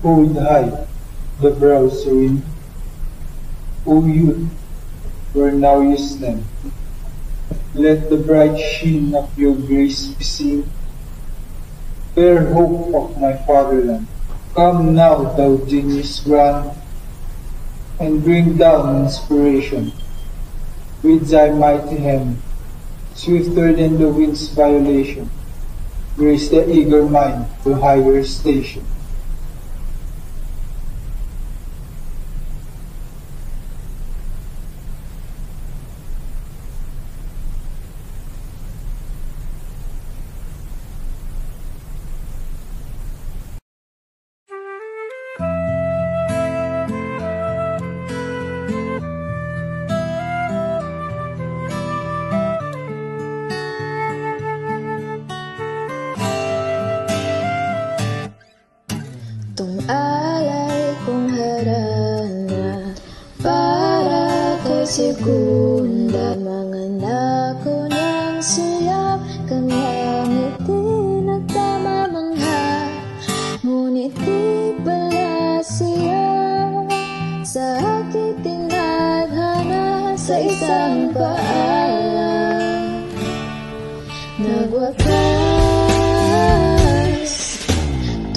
Hold high the brow serene, O youth, where now you stand. Let the bright sheen of your grace be seen, fair hope of my fatherland. Come now, thou genius grand, and bring down inspiration with thy mighty hand, swifter than the wind's violation. Raise the eager mind to higher station. Itong alay kong harana para kay Segunda, mga nako ng silap kang ngiti nagtamamangha, ngunit di pala siya sa aking tinadhana sa isang paalam. Nagwakas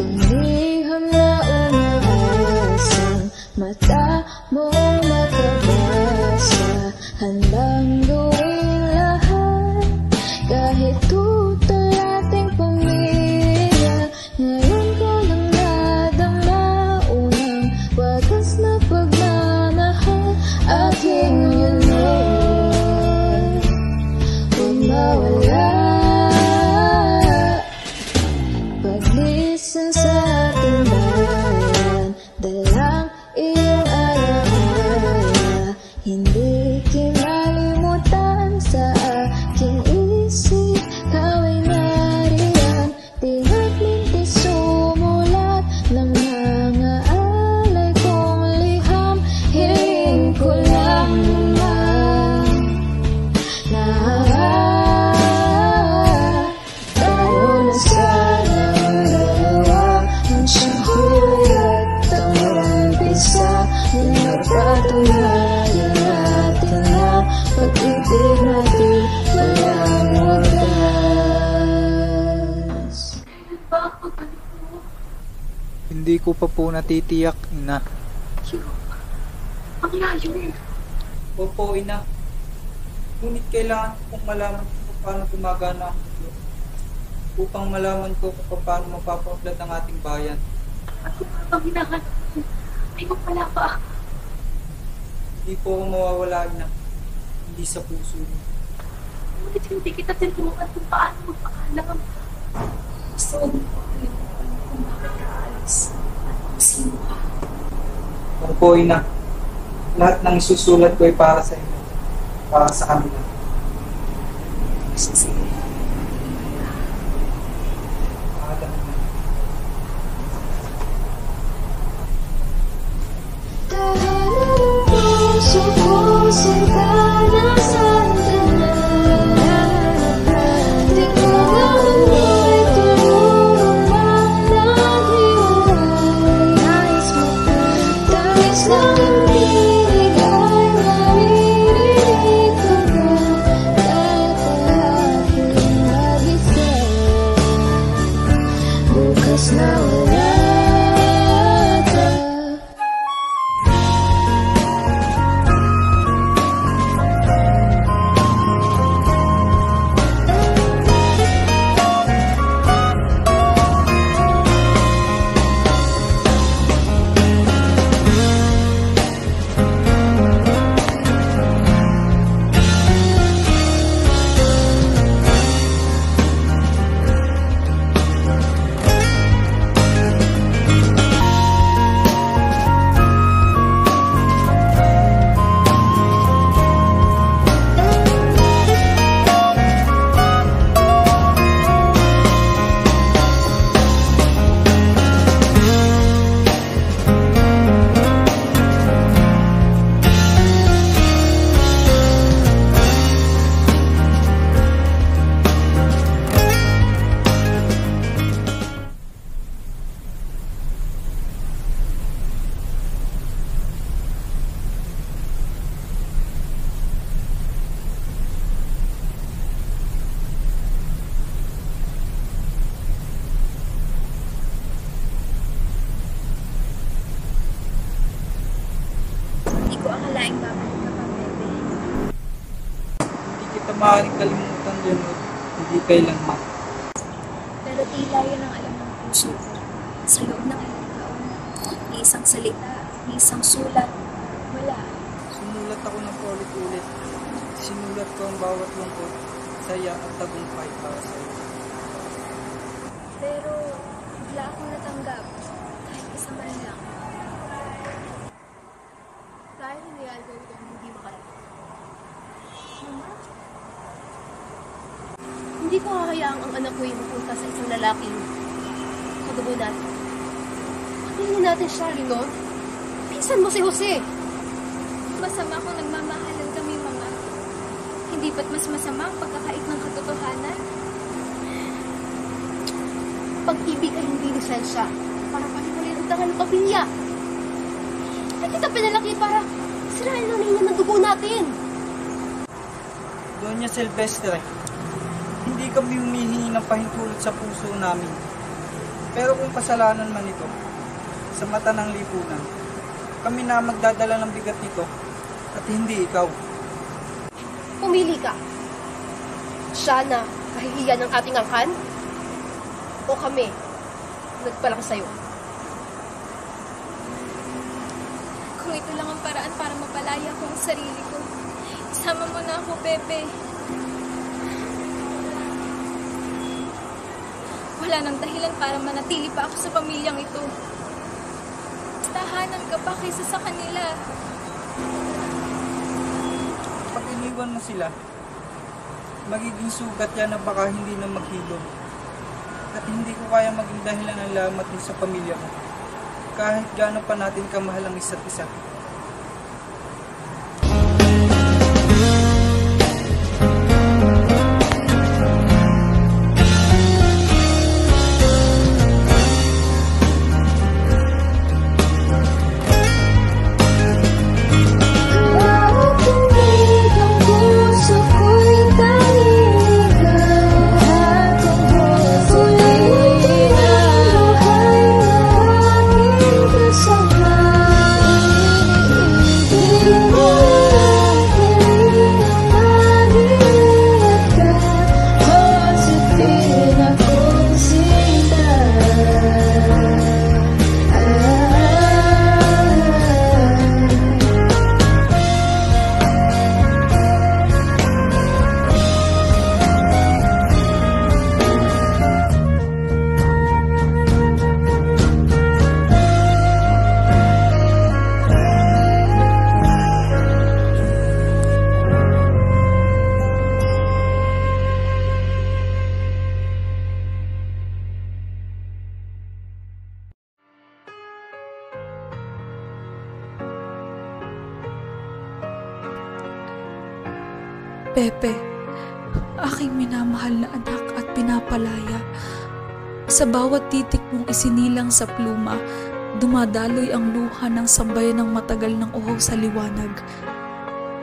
tumiham na umaasang mata mong makabasa, handang gawin lahat kahit tutol ating pamilya. Ngayon ko lang nadama unang wagas na pagmamahal, aking yun huwag mawala. Paglisan sa ating bayan, dalang iyong alaala, hindi kinalimutan sa aking isip. Ikaw ay nariyan, di nagminti sumulat ng mga alay kong liham. Hiling ko lang naman na tayo na sana ang siyang huli at ang umpisa. Napatunayan natin na pag-ibig natin walang wagas. Hindi ko pa po natitiyak, ina. Ang layo eh. Opo, ina. Ngunit kailangan ko pong malaman kung paano gumagana ang mundo, upang malaman ko kung paano mapapaunlad ang ating bayan. At kung ang hinahanap ko, ay wala pa. Hindi po ako mawawala, ina. Hindi sa puso niyo. Ngunit hindi kita tinuruan kung paano magpaalam. Gusto ko alam kung bakit ka aalis at kung sino ka. Opo, ina. Lahat ng isusulat ko ay para sa inyo. Para sa kanila. Sige. Paalam na. Tahanan ng puso ko, sinta na sandala. Di ko amoy tulungan lang hiwalay. Nais mo, tamis ng ibig ay maririnig ko na. Kahit lahat maaaring kalimutan yun, hindi kailanman. Pero tila yun ang alam ng puso ko. Sa loob ng ilang taon, ni isang salita, ni isang sulat, wala. Sumulat ako ng paulit-ulit. Sinulat ko ang bawat lungkot, saya at tagumpay para sa iyo. Pero bigla akong natanggap, kahit isa man lang. Dahil hindi alcohol ko hindi makarating. Mama? Hindi ko hahayaang ang anak ko ay mapunta sa isang lalaking kadugo natin. Pagpilin natin siya, Lino. Pinsan mo si Jose. Masama kung nagmamahalan kami, Mama. Hindi ba't mas masama ang pagkakait ng katotohanan? Pag-ibig ay hindi lisensya para palimutin ang tangan ng pamilya. Hindi kita pinalaki para sirain ang linya ng dugo natin. Doña Silvestre, hindi kami humihingi ng pahintulot sa puso namin. Pero kung kasalanan man ito, sa mata ng lipunan, kami na magdadala ng bigat nito at hindi ikaw. Pumili ka. Siya na kahihiyan ng ating angkan? O kami, nagpalaki sa'yo? Kung ito lang ang paraan para mapalaya ko ang sarili ko, isama mo na ako, Pepe. Wala nang dahilan para manatili pa ako sa pamilyang ito. Tahanan ka pa kaysa sa kanila. Pag iniwan mo sila, magiging sugat yan na baka hindi na maghilom. At hindi ko kaya maging dahilan ng lamat din sa pamilya ko. Kahit gaano pa natin kamahal ang isa't isa. Pepe, aking minamahal na anak at pinapalaya. Sa bawat titik mong isinilang sa pluma, dumadaloy ang luha ng sambayan ng matagal ng uhaw sa liwanag.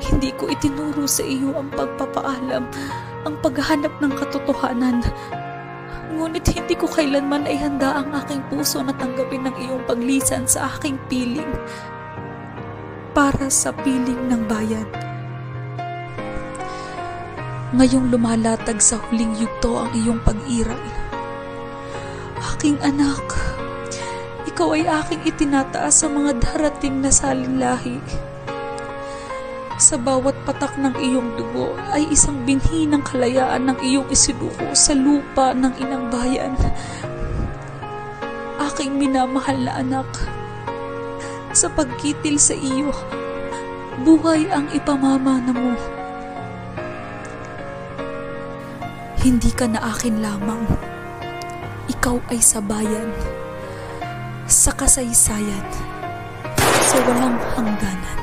Hindi ko itinuro sa iyo ang pagpapaalam, ang paghahanap ng katotohanan. Ngunit hindi ko kailanman ay handa ang aking puso na tanggapin ng iyong paglisan sa aking piling. Para sa piling ng bayan. Ngayong lumalatag sa huling yugto ang iyong pag-iral. Aking anak, ikaw ay aking itinataas sa mga darating na salinlahi. Sa bawat patak ng iyong dugo ay isang binhi ng kalayaan ng iyong isinuko sa lupa ng inang bayan. Aking minamahal na anak, sa pagkitil sa iyo, buhay ang ipamamana mo. Hindi ka na akin lamang. Ikaw ay sa bayan, sa kasaysayan, sa walang hangganan.